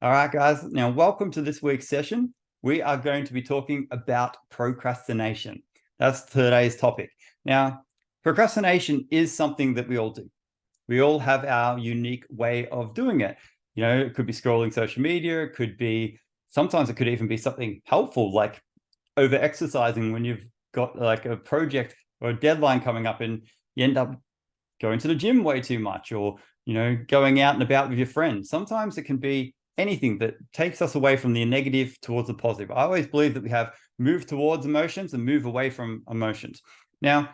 All right, guys. Now, welcome to this week's session. We are going to be talking about procrastination. That's today's topic. Now, procrastination is something that we all do. We all have our unique way of doing it. It could be scrolling social media. Sometimes it could even be something helpful, like over exercising when you've got like a project or a deadline coming up and you end up going to the gym way too much, or going out and about with your friends. Sometimes it can be anything that takes us away from the negative towards the positive. I always believe that we have move towards emotions and move away from emotions. Now,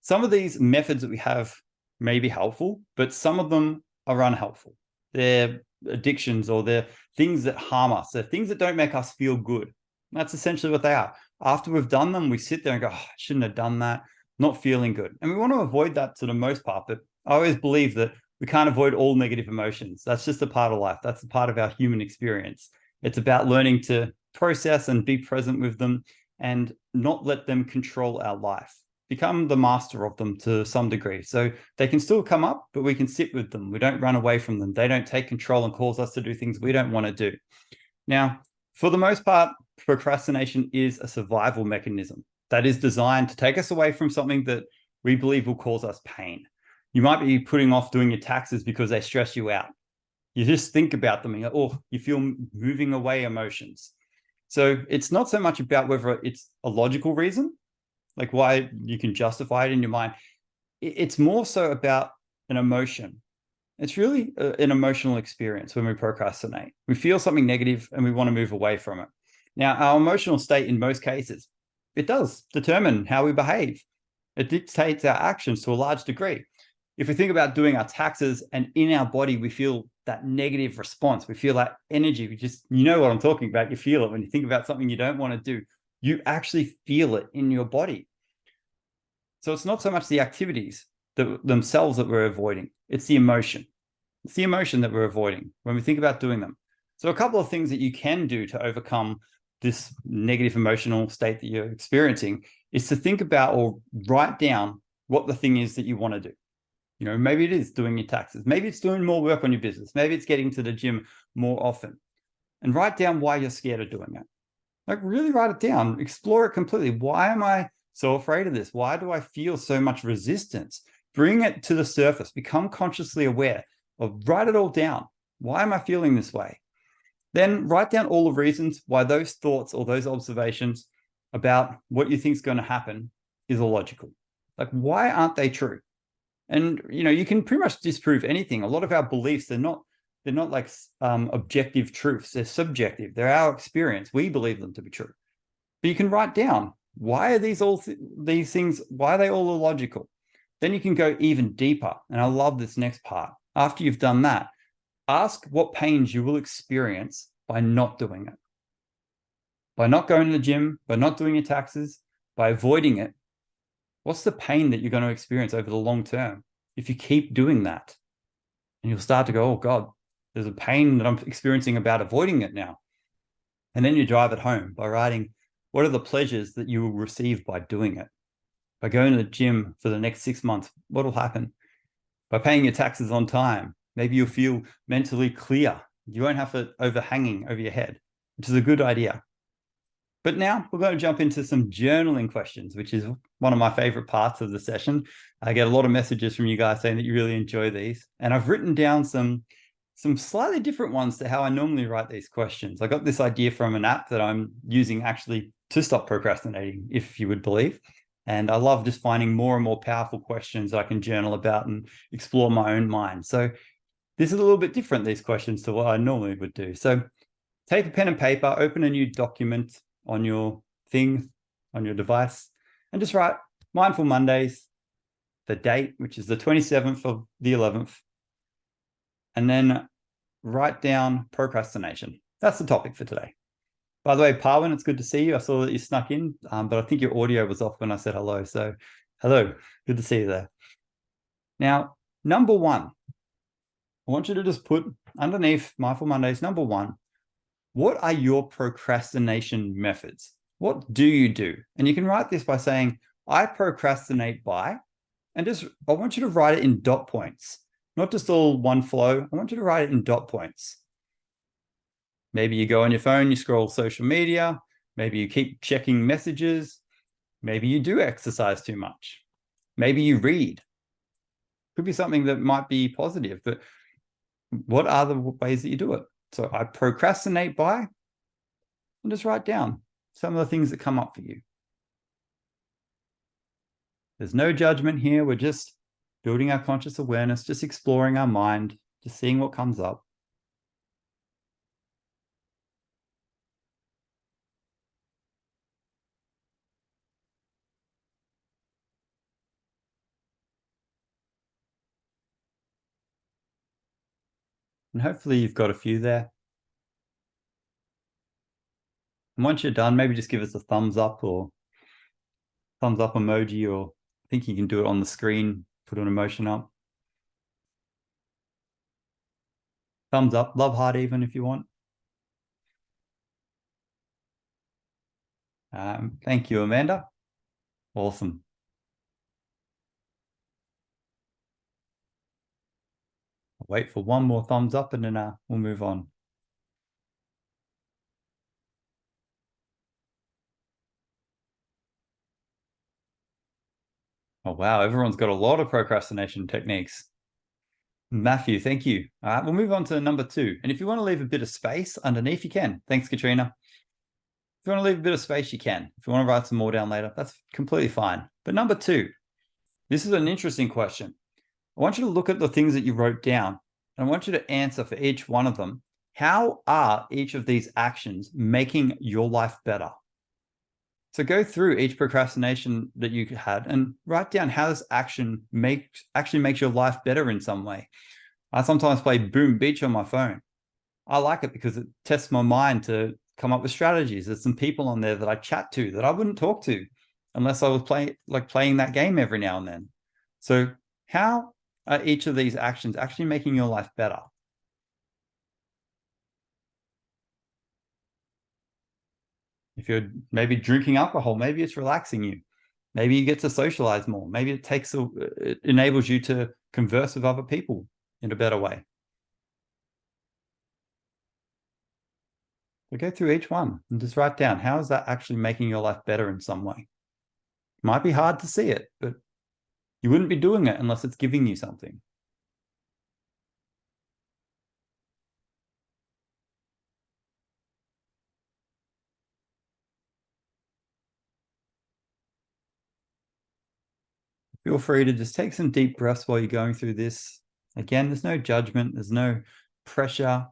some of these methods that we have may be helpful, but some of them are unhelpful. They're addictions, or they're things that harm us. They're things that don't make us feel good. That's essentially what they are. After we've done them, we sit there and go, oh, I shouldn't have done that. Not feeling good. And we want to avoid that to the most part, but I always believe that we can't avoid all negative emotions. That's just a part of life. That's a part of our human experience. It's about learning to process and be present with them and not let them control our life. Become the master of them to some degree. So they can still come up, but we can sit with them. We don't run away from them. They don't take control and cause us to do things we don't want to do. Now, for the most part, procrastination is a survival mechanism that is designed to take us away from something that we believe will cause us pain. You might be putting off doing your taxes because they stress you out. You just think about them and you feel moving away emotions. So it's not so much about whether it's a logical reason, like why you can justify it in your mind. It's more so about an emotion. It's really an emotional experience when we procrastinate. We feel something negative and we want to move away from it. Now, our emotional state in most cases, it does determine how we behave. It dictates our actions to a large degree. If we think about doing our taxes and in our body, we feel that negative response. We feel that energy. You know what I'm talking about. You feel it when you think about something you don't want to do. You actually feel it in your body. So it's not so much the activities themselves that we're avoiding. It's the emotion. It's the emotion that we're avoiding when we think about doing them. So a couple of things that you can do to overcome this negative emotional state that you're experiencing is to think about or write down what the thing is that you want to do. Maybe it is doing your taxes. Maybe it's doing more work on your business. Maybe it's getting to the gym more often. And write down why you're scared of doing it. Like, really write it down. Explore it completely. Why am I so afraid of this? Why do I feel so much resistance? Bring it to the surface. Become consciously aware of, write it all down. Why am I feeling this way? Then write down all the reasons why those thoughts or those observations about what you think is going to happen is illogical. Like, why aren't they true? And you can pretty much disprove anything. A lot of our beliefs, they're not like objective truths. They're subjective. They're our experience. We believe them to be true. But you can write down, why are these things? Why are they all illogical? Then you can go even deeper. And I love this next part. After you've done that, ask what pains you will experience by not doing it. By not going to the gym, by not doing your taxes, by avoiding it. What's the pain that you're going to experience over the long term if you keep doing that? And you'll start to go, oh God, there's a pain that I'm experiencing about avoiding it now. And then you drive it home by writing, what are the pleasures that you will receive by doing it? By going to the gym for the next 6 months, what will happen? By paying your taxes on time, maybe you'll feel mentally clear. You won't have it overhanging over your head, which is a good idea. But now we're going to jump into some journaling questions, which is one of my favorite parts of the session. I get a lot of messages from you guys saying that you really enjoy these. And I've written down some slightly different ones to how I normally write these questions. I got this idea from an app that I'm using actually to stop procrastinating, if you would believe. And I love just finding more and more powerful questions I can journal about and explore my own mind. So this is a little bit different, these questions, to what I normally would do. So take a pen and paper, open a new document on your thing, on your device, and just write Mindful Mondays, the date, which is the 27th of the 11th, and then write down procrastination. That's the topic for today. By the way, Parwin, it's good to see you. I saw that you snuck in, but I think your audio was off when I said hello. So hello, good to see you there. Now, number one, I want you to just put underneath Mindful Mondays, number one, what are your procrastination methods? What do you do? And you can write this by saying, I procrastinate by, and I want you to write it in dot points, not just all one flow. I want you to write it in dot points. Maybe you go on your phone, you scroll social media, maybe you keep checking messages, maybe you do exercise too much, maybe you read. Could be something that might be positive, but what are the ways that you do it? So I procrastinate by, and just write down some of the things that come up for you. There's no judgment here. We're just building our conscious awareness, just exploring our mind, just seeing what comes up. And hopefully you've got a few there. And once you're done, maybe just give us a thumbs up or thumbs up emoji, or I think you can do it on the screen, put an emotion up. Thumbs up, love heart even if you want. Thank you, Amanda. Awesome. I'll wait for one more thumbs up and then we'll move on. Oh, wow. Everyone's got a lot of procrastination techniques. Matthew, thank you. All right, we'll move on to number 2. And if you want to leave a bit of space underneath, you can. Thanks, Katrina. If you want to leave a bit of space, you can. If you want to write some more down later, that's completely fine. But number 2, this is an interesting question. I want you to look at the things that you wrote down, and I want you to answer for each one of them. How are each of these actions making your life better? So go through each procrastination that you had and write down how this action actually makes your life better in some way. I sometimes play Boom Beach on my phone. I like it because it tests my mind to come up with strategies. There's some people on there that I chat to that I wouldn't talk to unless I was playing that game every now and then. So how are each of these actions actually making your life better? If you're maybe drinking alcohol, maybe it's relaxing you. Maybe you get to socialize more. Maybe it enables you to converse with other people in a better way. So go through each one and just write down, how is that actually making your life better in some way? It might be hard to see it, but you wouldn't be doing it unless it's giving you something. Feel free to just take some deep breaths while you're going through this. Again, there's no judgment, there's no pressure,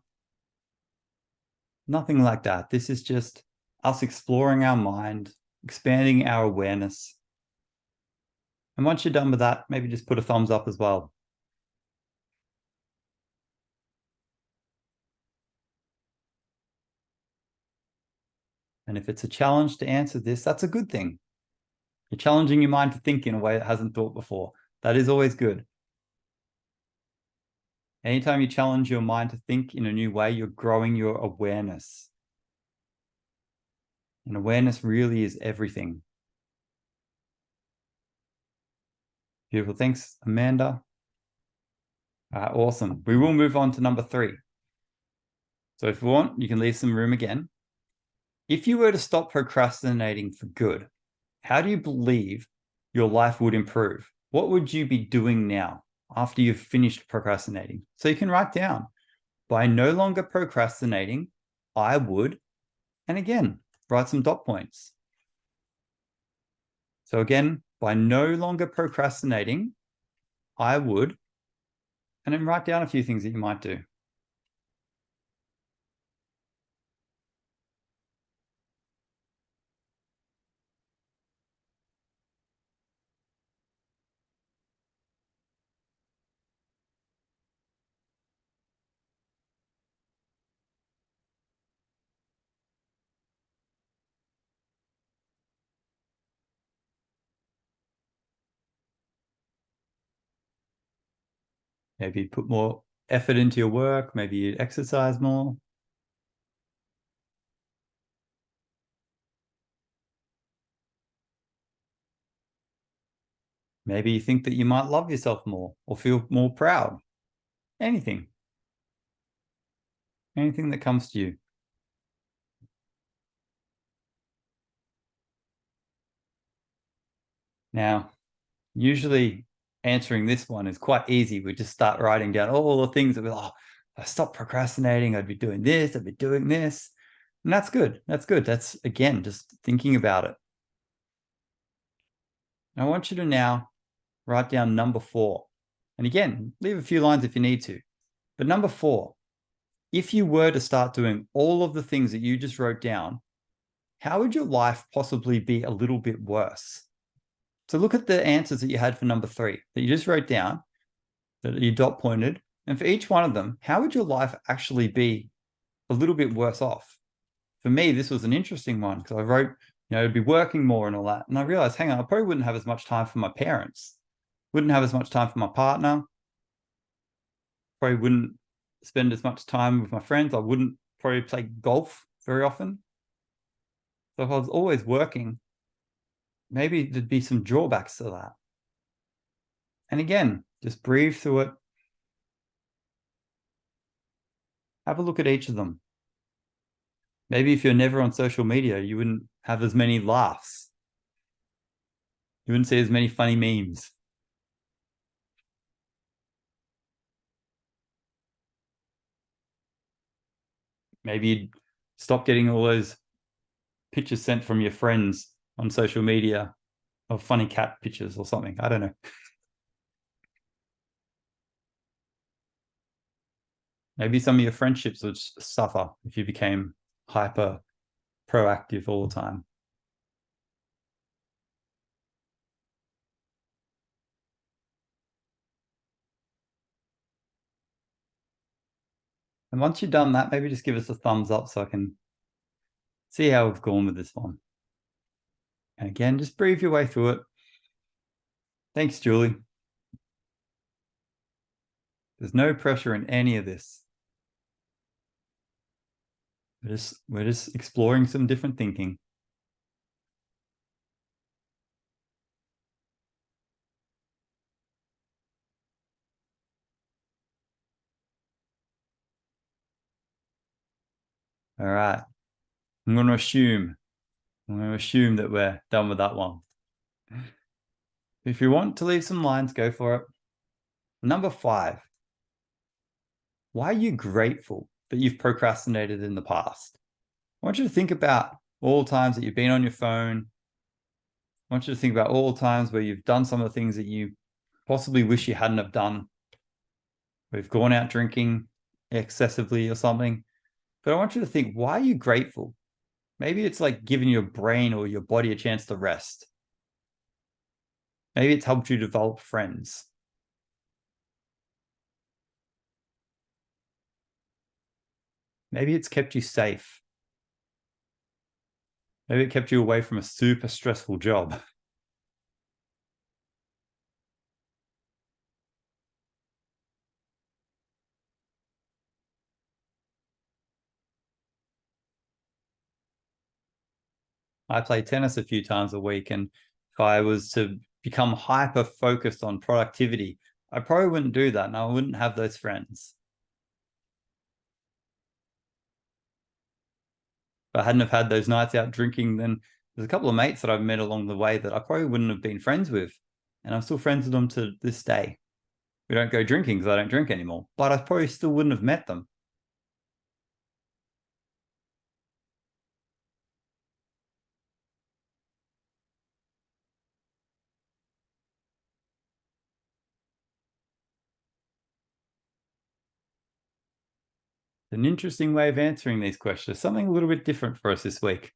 nothing like that. This is just us exploring our mind, expanding our awareness. And once you're done with that, maybe just put a thumbs up as well. And if it's a challenge to answer this, that's a good thing. You're challenging your mind to think in a way that hasn't thought before. That is always good. Anytime you challenge your mind to think in a new way, you're growing your awareness. And awareness really is everything. Beautiful. Thanks, Amanda. Awesome. We will move on to number 3. So if you want, you can leave some room again. If you were to stop procrastinating for good, how do you believe your life would improve? What would you be doing now after you've finished procrastinating? So you can write down, by no longer procrastinating, I would, and again, write some dot points. So again, by no longer procrastinating, I would, and then write down a few things that you might do. Maybe put more effort into your work, maybe you exercise more. Maybe you think that you might love yourself more or feel more proud. Anything. Anything that comes to you. Now, usually answering this one is quite easy. We just start writing down all the things that we're like, if I stop procrastinating, I'd be doing this, I'd be doing this. And that's good. That's good. That's, again, just thinking about it. I want you to now write down number 4. And again, leave a few lines if you need to. But number 4, if you were to start doing all of the things that you just wrote down, how would your life possibly be a little bit worse? So look at the answers that you had for number 3 that you just wrote down, that you dot pointed. And for each one of them, how would your life actually be a little bit worse off? For me, this was an interesting one because I wrote, I'd be working more and all that. And I realized, hang on, I probably wouldn't have as much time for my parents, wouldn't have as much time for my partner, probably wouldn't spend as much time with my friends. I wouldn't probably play golf very often. So if I was always working, maybe there'd be some drawbacks to that. And again, just breathe through it. Have a look at each of them. Maybe if you're never on social media, you wouldn't have as many laughs. You wouldn't see as many funny memes. Maybe you'd stop getting all those pictures sent from your friends on social media of funny cat pictures or something. I don't know. Maybe some of your friendships would suffer if you became hyper proactive all the time. And once you've done that, maybe just give us a thumbs up so I can see how we've gone with this one. And again, just breathe your way through it. Thanks, Julie. There's no pressure in any of this. We're just exploring some different thinking. All right. I'm going to assume that we're done with that one. If you want to leave some lines, go for it. Number 5. Why are you grateful that you've procrastinated in the past? I want you to think about all the times that you've been on your phone. I want you to think about all the times where you've done some of the things that you possibly wish you hadn't have done. We've gone out drinking excessively or something. But I want you to think, why are you grateful? Maybe it's like giving your brain or your body a chance to rest. Maybe it's helped you develop friends. Maybe it's kept you safe. Maybe it kept you away from a super stressful job. I play tennis a few times a week, and if I was to become hyper focused on productivity, I probably wouldn't do that, and I wouldn't have those friends. If I hadn't have had those nights out drinking, then there's a couple of mates that I've met along the way that I probably wouldn't have been friends with, and I'm still friends with them to this day. We don't go drinking because I don't drink anymore, but I probably still wouldn't have met them. An interesting way of answering these questions, something a little bit different for us this week.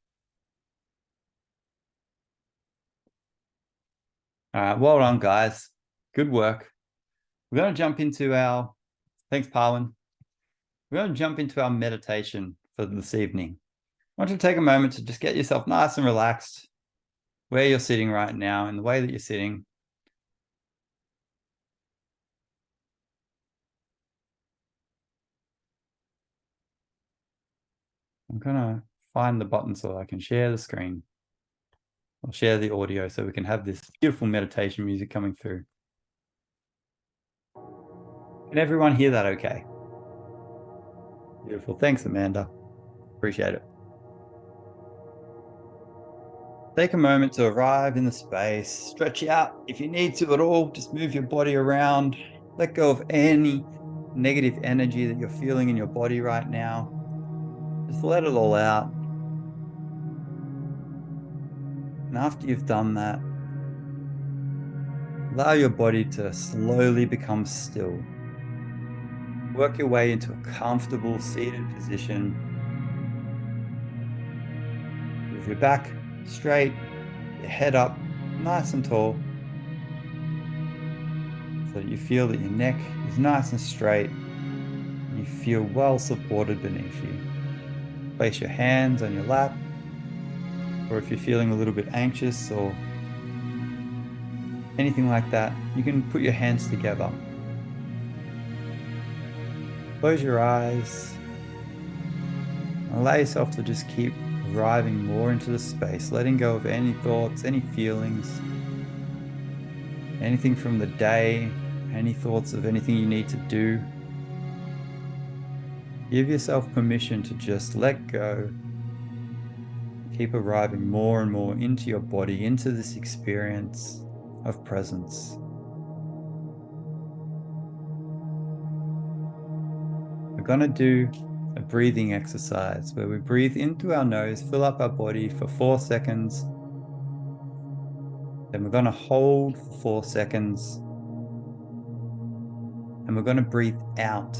All right, well done, guys. Good work. We're going to jump into our, thanks, Parwin. We're going to jump into our meditation for this evening. I want you to take a moment to just get yourself nice and relaxed where you're sitting right now and the way that you're sitting. I'm going to find the button so I can share the screen. I'll share the audio so we can have this beautiful meditation music coming through. Can everyone hear that okay? Beautiful. Thanks, Amanda. Appreciate it. Take a moment to arrive in the space, stretch out. If you need to at all, just move your body around. Let go of any negative energy that you're feeling in your body right now. Just let it all out. And after you've done that, allow your body to slowly become still. Work your way into a comfortable seated position. With your back straight, your head up, nice and tall, so that you feel that your neck is nice and straight and you feel well supported beneath you. Place your hands on your lap, or if you're feeling a little bit anxious or anything like that, you can put your hands together. Close your eyes. Allow yourself to just keep arriving more into the space, letting go of any thoughts, any feelings, anything from the day, any thoughts of anything you need to do. Give yourself permission to just let go. Keep arriving more and more into your body, into this experience of presence. We're going to do a breathing exercise where we breathe into our nose, fill up our body for 4 seconds. Then we're going to hold for 4 seconds. And we're going to breathe out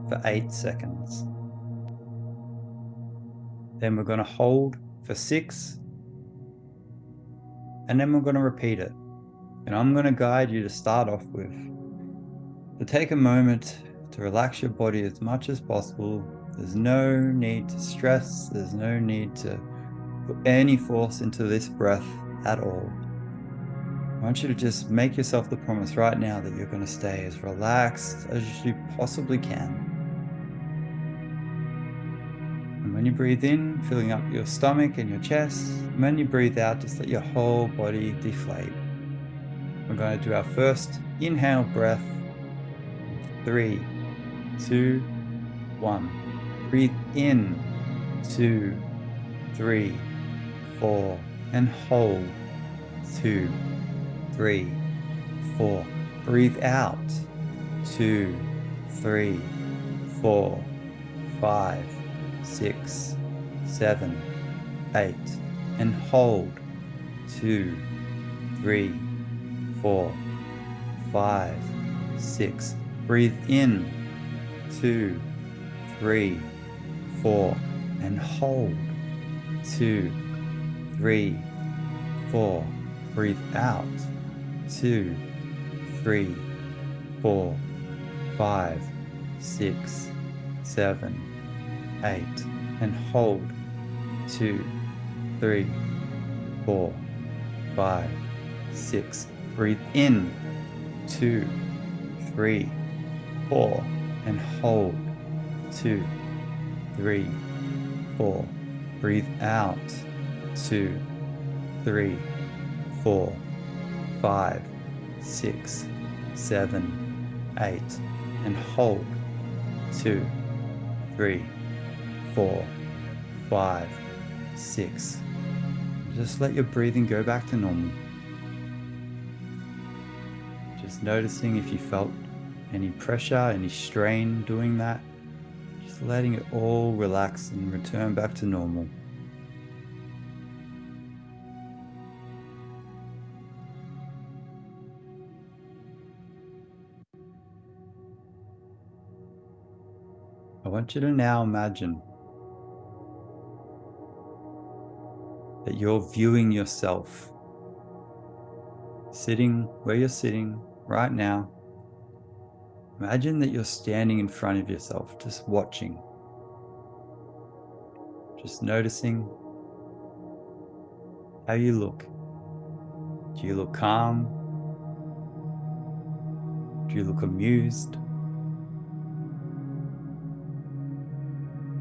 for 8 seconds. Then we're going to hold for 6. And then we're going to repeat it. And I'm going to guide you to start off with. To take a moment to relax your body as much as possible. There's no need to stress. There's no need to put any force into this breath at all. I want you to just make yourself the promise right now that you're going to stay as relaxed as you possibly can. And when you breathe in, filling up your stomach and your chest, and when you breathe out, just let your whole body deflate. We're going to do our first inhale breath. 3, 2, 1. Breathe in, 2, 3, 4, and hold, 2, 3, 4. Breathe out, 2, 3, 4, 5, 6, 7, 8, and hold, 2, 3, 4, 5, 6. Breathe in, 2, 3, 4, and hold, 2, 3, 4. Breathe out, 2, 3, 4, 5, 6, 7, 8, and hold, 2, 3, 4, 5, 6. Breathe in, 2, 3, 4, and hold, 2, 3, 4. Breathe out, 2, 3, 4, 5, 6, 7, 8, and hold, 2, 3, 4, 5, 6. Just let your breathing go back to normal. Just noticing if you felt any pressure, any strain doing that. Just letting it all relax and return back to normal. I want you to now imagine that you're viewing yourself sitting where you're sitting right now. Imagine that you're standing in front of yourself, just watching, just noticing how you look. Do you look calm? Do you look amused?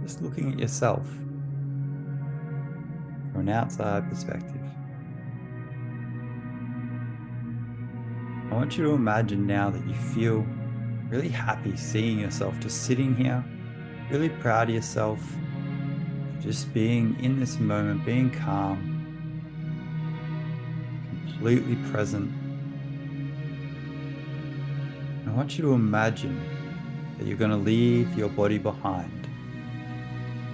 Just looking at yourself from an outside perspective. I want you to imagine now that you feel really happy seeing yourself just sitting here, really proud of yourself, just being in this moment, being calm. completely present. I want you to imagine that you're going to leave your body behind.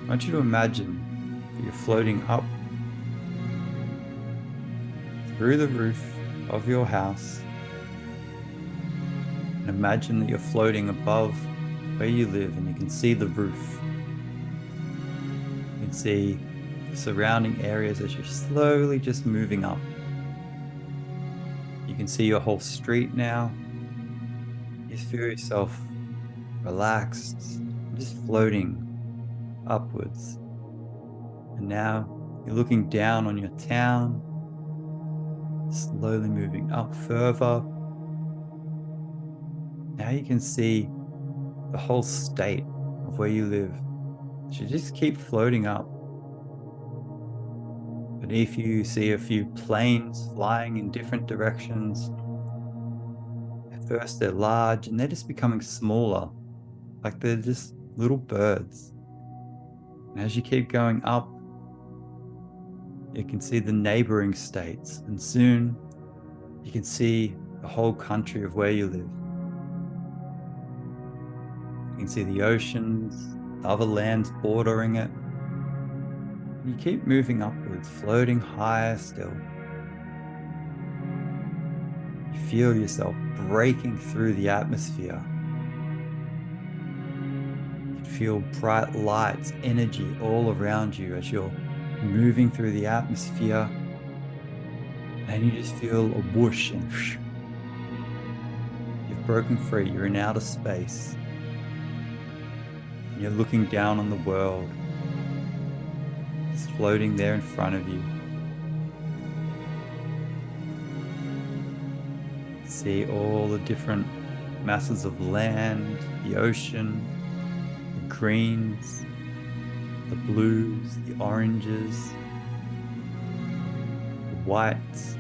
I want you to imagine that you're floating up through the roof of your house. And imagine that you're floating above where you live and you can see the roof. You can see the surrounding areas as you're slowly just moving up. You can see your whole street now. You feel yourself relaxed, just floating upwards. And now you're looking down on your town, slowly moving up further. Now you can see the whole state of where you live. You just keep floating up. Beneath you see a few planes flying in different directions. At first they're large and they're just becoming smaller, like they're just little birds. And as you keep going up, you can see the neighboring states, and soon you can see the whole country of where you live. You can see the oceans, the other lands bordering it. You keep moving upwards, floating higher still. You feel yourself breaking through the atmosphere. You feel bright lights, energy all around you as you're moving through the atmosphere. And you just feel a whoosh and whoosh. You've broken free, you're in outer space. And you're looking down on the world. It's floating there in front of you. See all the different masses of land, the ocean, the greens, the blues, the oranges, the whites,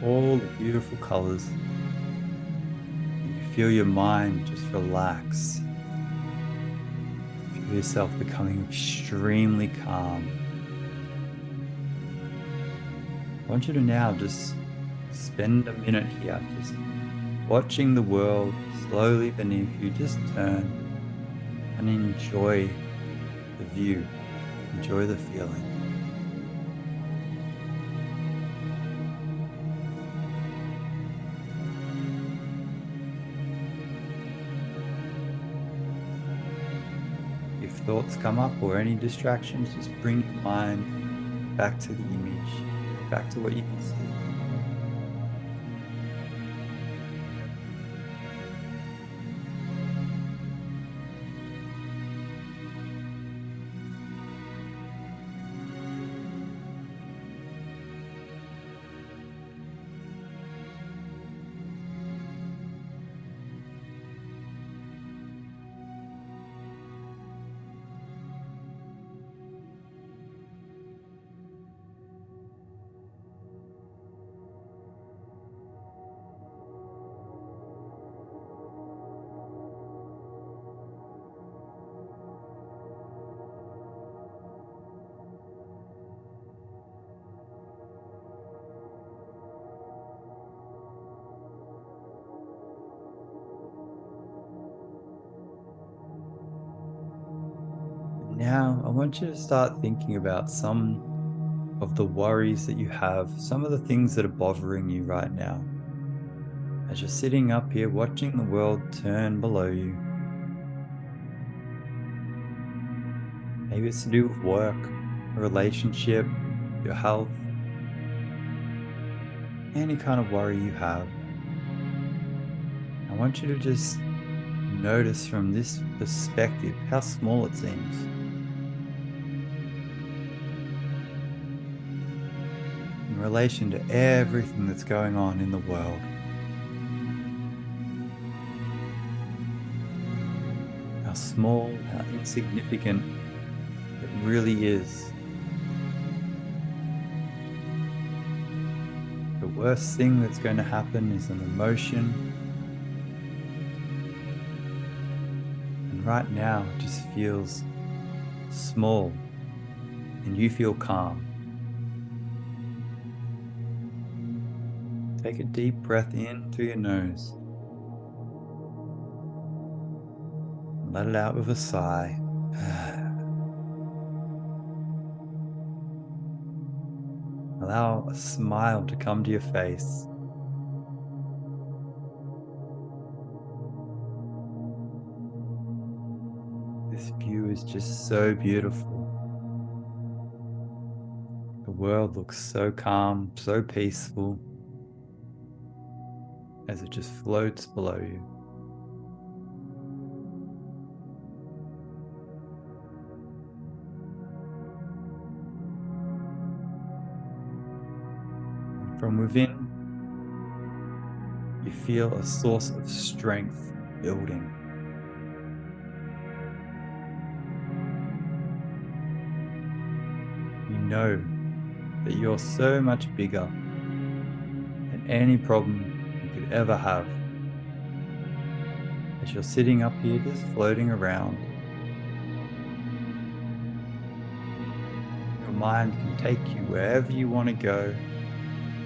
all the beautiful colors. And you feel your mind just relax. Feel yourself becoming extremely calm. I want you to now just spend a minute here, just watching the world slowly beneath you. Just turn and enjoy the view, enjoy the feeling. If thoughts come up or any distractions, just bring your mind back to the image, back to what you can see. Now, I want you to start thinking about some of the worries that you have, some of the things that are bothering you right now. As you're sitting up here watching the world turn below you. Maybe it's to do with work, a relationship, your health, any kind of worry you have. I want you to just notice from this perspective how small it seems. In relation to everything that's going on in the world. How small, how insignificant it really is. The worst thing that's going to happen is an emotion. And right now it just feels small and you feel calm. Take a deep breath in through your nose. Let it out with a sigh. Allow a smile to come to your face. This view is just so beautiful. The world looks so calm, so peaceful, as it just floats below you. And from within, you feel a source of strength building. You know that you're so much bigger than any problem you could ever have. As you're sitting up here just floating around, your mind can take you wherever you want to go,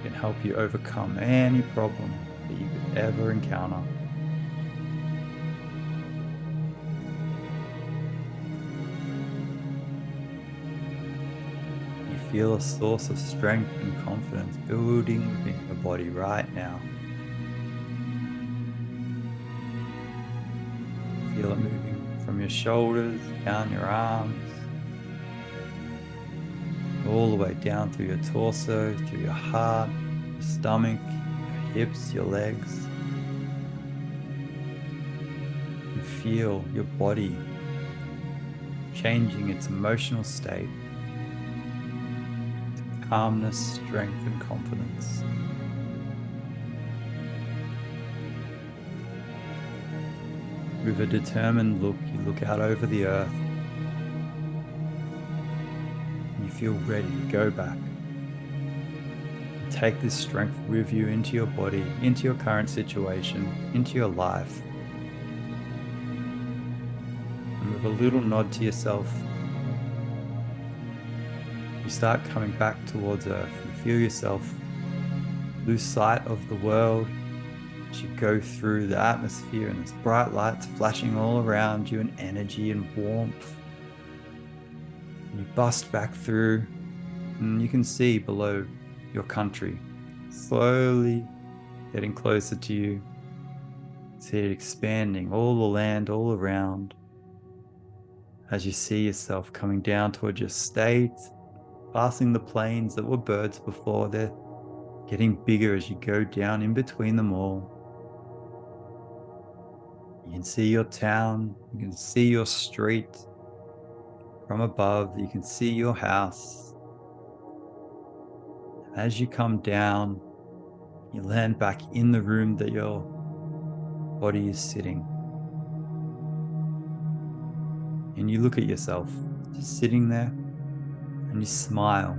can help you overcome any problem that you could ever encounter. You feel a source of strength and confidence building within your body right now. Feel it moving from your shoulders, down your arms, all the way down through your torso, through your heart, your stomach, your hips, your legs. You feel your body changing its emotional state to calmness, strength, and confidence. With a determined look, you look out over the earth. You feel ready to go back. Take this strength with you into your body, into your current situation, into your life. And with a little nod to yourself, you start coming back towards earth. You feel yourself lose sight of the world as you go through the atmosphere, and there's bright lights flashing all around you, and energy and warmth. And you bust back through, and you can see below your country slowly getting closer to you. See it expanding, all the land all around, as you see yourself coming down towards your state, passing the plains that were birds before. They're getting bigger as you go down in between them all. You can see your town, you can see your street from above, you can see your house. As you come down, you land back in the room that your body is sitting. And you look at yourself just sitting there, and you smile.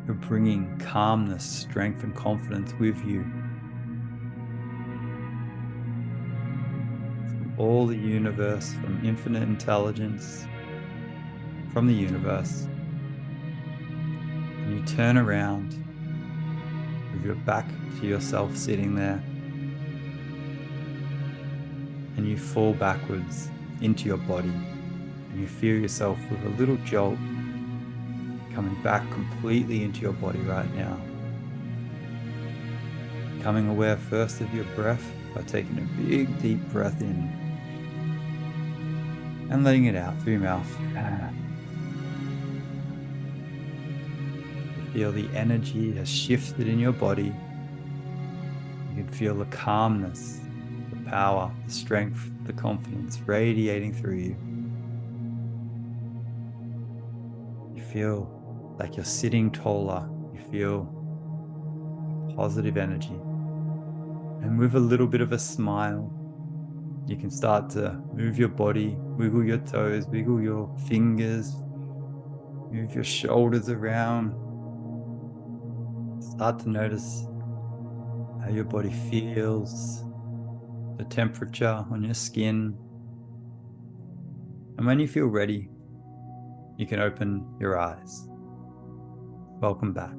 You're bringing calmness, strength, and confidence with you. From all the universe, from infinite intelligence, from the universe. And you turn around with your back to yourself sitting there. And you fall backwards into your body. And you feel yourself with a little jolt coming back completely into your body right now. Becoming aware first of your breath by taking a big deep breath in and letting it out through your mouth. You feel the energy has shifted in your body. You can feel the calmness, the power, the strength, the confidence radiating through you. You feel like you're sitting taller. You feel positive energy. And with a little bit of a smile, you can start to move your body, wiggle your toes, wiggle your fingers, move your shoulders around. Start to notice how your body feels, the temperature on your skin. And when you feel ready, you can open your eyes. Welcome back.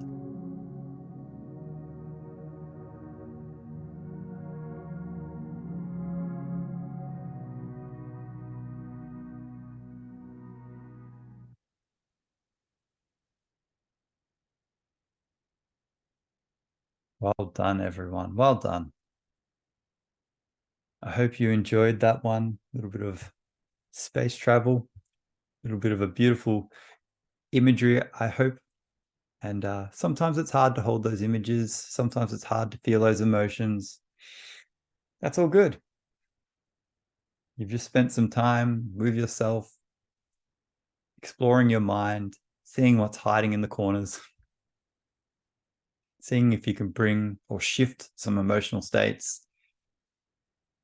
Well done, everyone. Well done. I hope you enjoyed that one. A little bit of space travel, a little bit of a beautiful imagery, I hope. And sometimes it's hard to hold those images. Sometimes it's hard to feel those emotions. That's all good. You've just spent some time with yourself, exploring your mind, seeing what's hiding in the corners, seeing if you can bring or shift some emotional states.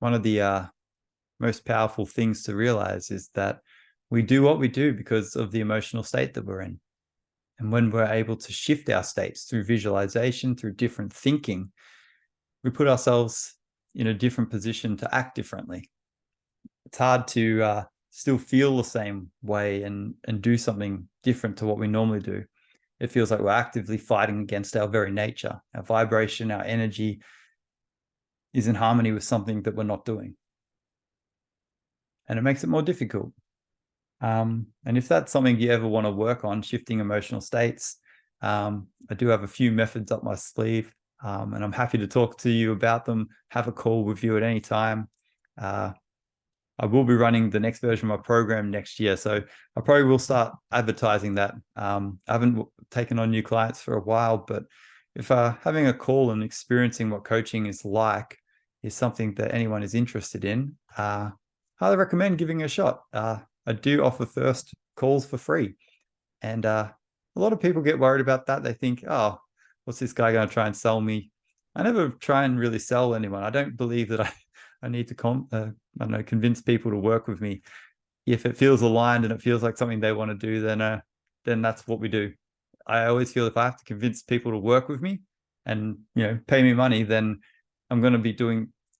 One of the most powerful things to realize is that we do what we do because of the emotional state that we're in. And when we're able to shift our states through visualization, through different thinking, we put ourselves in a different position to act differently. It's hard to still feel the same way and do something different to what we normally do. It feels like we're actively fighting against our very nature. Our vibration, our energy is in harmony with something that we're not doing. And it makes it more difficult. And if that's something you ever want to work on, shifting emotional states, I do have a few methods up my sleeve, and I'm happy to talk to you about them, have a call with you at any time. I will be running the next version of my program next year, so I probably will start advertising that. I haven't taken on new clients for a while, but if having a call and experiencing what coaching is like is something that anyone is interested in, highly recommend giving it a shot. I do offer first calls for free. And a lot of people get worried about that. They think, oh, what's this guy going to try and sell me? I never try and really sell anyone. I don't believe that I need to I don't know, convince people to work with me. If it feels aligned and it feels like something they want to do, then that's what we do. I always feel if I have to convince people to work with me and pay me money, then I'm going to be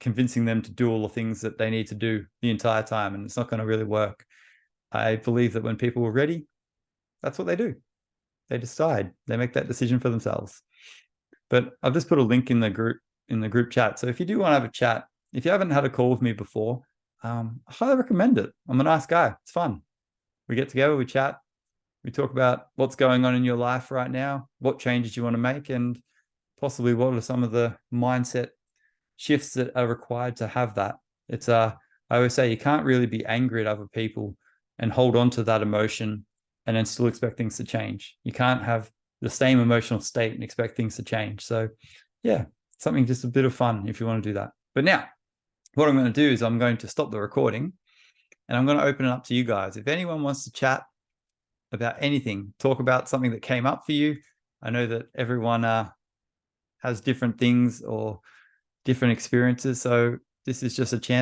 convincing them to do all the things that they need to do the entire time, and it's not going to really work. I believe that when people are ready, that's what they do. They decide. They make that decision for themselves. But I've just put a link in the group chat. So if you do want to have a chat, if you haven't had a call with me before, I highly recommend it. I'm a nice guy. It's fun. We get together, we chat, we talk about what's going on in your life right now, what changes you want to make, and possibly what are some of the mindset shifts that are required to have that. It's I always say you can't really be angry at other people and hold on to that emotion and then still expect things to change. You can't have the same emotional state and expect things to change. So yeah, something just a bit of fun if you want to do that. But now what I'm going to do is I'm going to stop the recording and I'm going to open it up to you guys. If anyone wants to chat about anything, talk about something that came up for you. I know that everyone has different things or different experiences. So this is just a chance